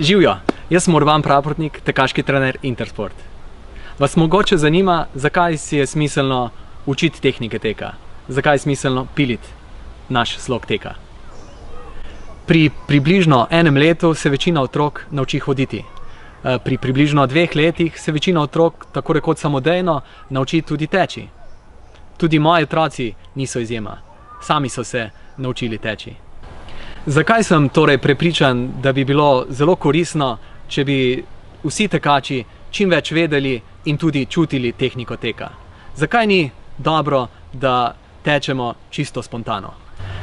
Živjo, jaz sem Urban Praprotnik, tekaški trener Intersport. Vas mogoče zanima, zakaj si je smiselno učiti tehnike teka? Zakaj je smiselno piliti naš slog teka? Pri približno enem letu se večina otrok nauči hoditi. Pri približno 2 letih se večina otrok tako rekoč samodejno nauči tudi teči. Tudi moji otroci niso izjema. Sami so se naučili teči. Zakaj sem torej prepričan, da bi bilo zelo koristno, če bi vsi tekači čim več vedeli in tudi čutili tehniko teka? Zakaj ni dobro, da tečemo čisto spontano?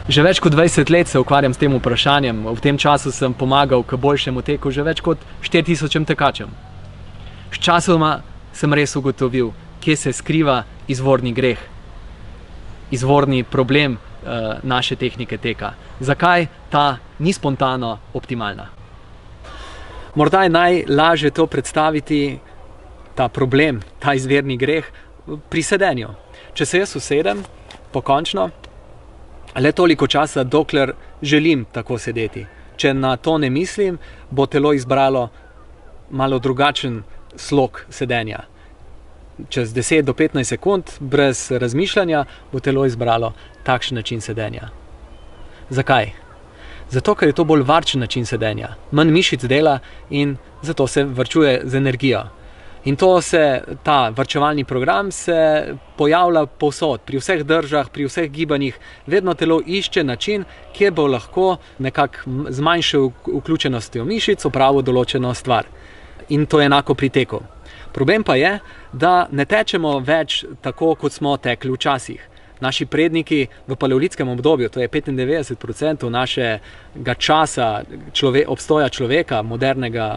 Že več kot 20 let se ukvarjam s tem vprašanjem. V tem času sem pomagal k boljšemu teku že več kot 4000 tekačem. Sčasoma sem res ugotovil, kje se skriva izvorni greh, izvorni problem naše tehnike teka. Zakaj ta ni spontano optimalna? Morda je najlažje to predstaviti, ta problem, ta izvirni greh, pri sedenju. Če se jaz usedem, pokončno, le toliko časa, dokler želim tako sedeti. Če na to ne mislim, bo telo izbralo malo drugačen slog sedenja. Čez 10 do 15 sekund, brez razmišljanja, bo telo izbralo takšen način sedenja. Zakaj? Zato, ker je to bolj varčen način sedenja. Manj mišic dela in zato se varčuje z energijo. In ta varčevalni program se pojavlja povsod, pri vseh držah, pri vseh gibanjih. Vedno telo išče način, kjer bo lahko nekako z manjšo vključenostjo mišic opravil določeno stvar. In to je enako pri teku. Problem pa je, da ne tečemo več tako, kot smo tekli včasih. Naši predniki v paleolitskem obdobju, to je 95% našega časa obstoja človeka,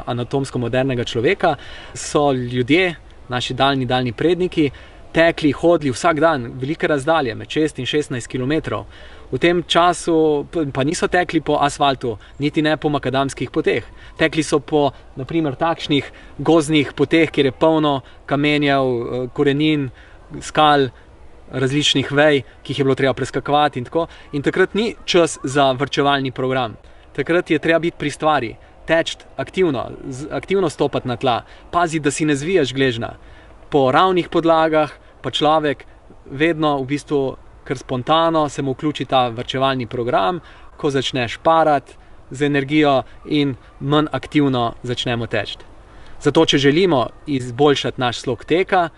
anatomsko modernega človeka, so ljudje, naši daljni predniki, tekli, hodili vsak dan velike razdalje, med 6 in 16 km. V tem času pa niso tekli po asfaltu, niti ne po makadamskih poteh. Tekli so po, na primer, takšnih gozdnih poteh, kjer je polno kamenjev, korenin, skal, različnih vej, ki jih je bilo treba preskakovati in tako. In takrat ni čas za varčevalni program. Takrat je treba biti pri stvari, teči aktivno stopati na tla, paziti, da si ne zvijaš gležnja. Po ravnih podlagah pa človek vedno v bistvu kar spontano se mu vključi ta varčevalni program, ko začne šparati z energijo in manj aktivno začnemo teči. Zato, če želimo izboljšati naš slog teka,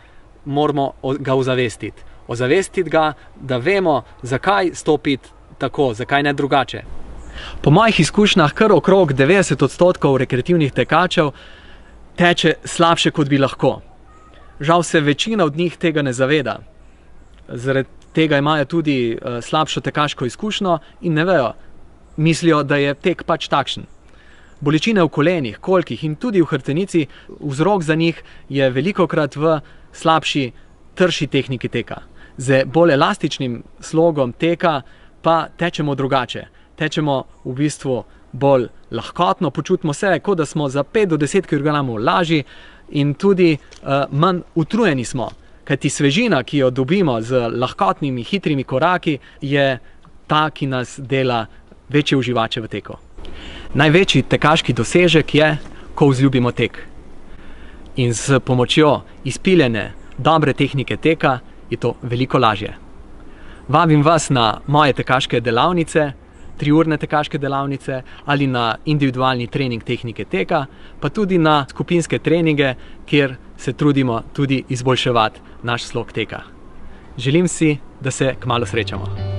moramo ga ozavestiti. Ozavestiti ga, da vemo, zakaj stopiti tako, zakaj ne drugače. Po mojih izkušnjah kar okrog 90% rekreativnih tekačev teče slabše, kot bi lahko. Žal se večina od njih tega ne zaveda. Zaradi tega imajo tudi slabšo tekaško izkušnjo in ne vejo, mislijo, da je tek pač takšen. Bolečine v kolenih, kolkih in tudi v hrbtenici, vzrok za njih je velikokrat v slabši, trši tehniki teka. Z bolj elastičnim slogom teka pa tečemo drugače. Tečemo v bistvu bolj lahkotno, počutimo se, kot da smo za 5 do 10 kg lažji in tudi manj utrujeni smo. Kajti svežina, ki jo dobimo z lahkotnimi, hitrimi koraki, je ta, ki nas dela večje uživače v teku. Največji tekaški dosežek je, ko vzljubimo tek. In s pomočjo izpiljene, dobre tehnike teka je to veliko lažje. Vabim vas na moje tekaške delavnice, 3-urne tekaške delavnice ali na individualni trening tehnike teka, pa tudi na skupinske treninge, kjer se trudimo tudi izboljševati naš slog teka. Želim si, da se kmalu srečamo.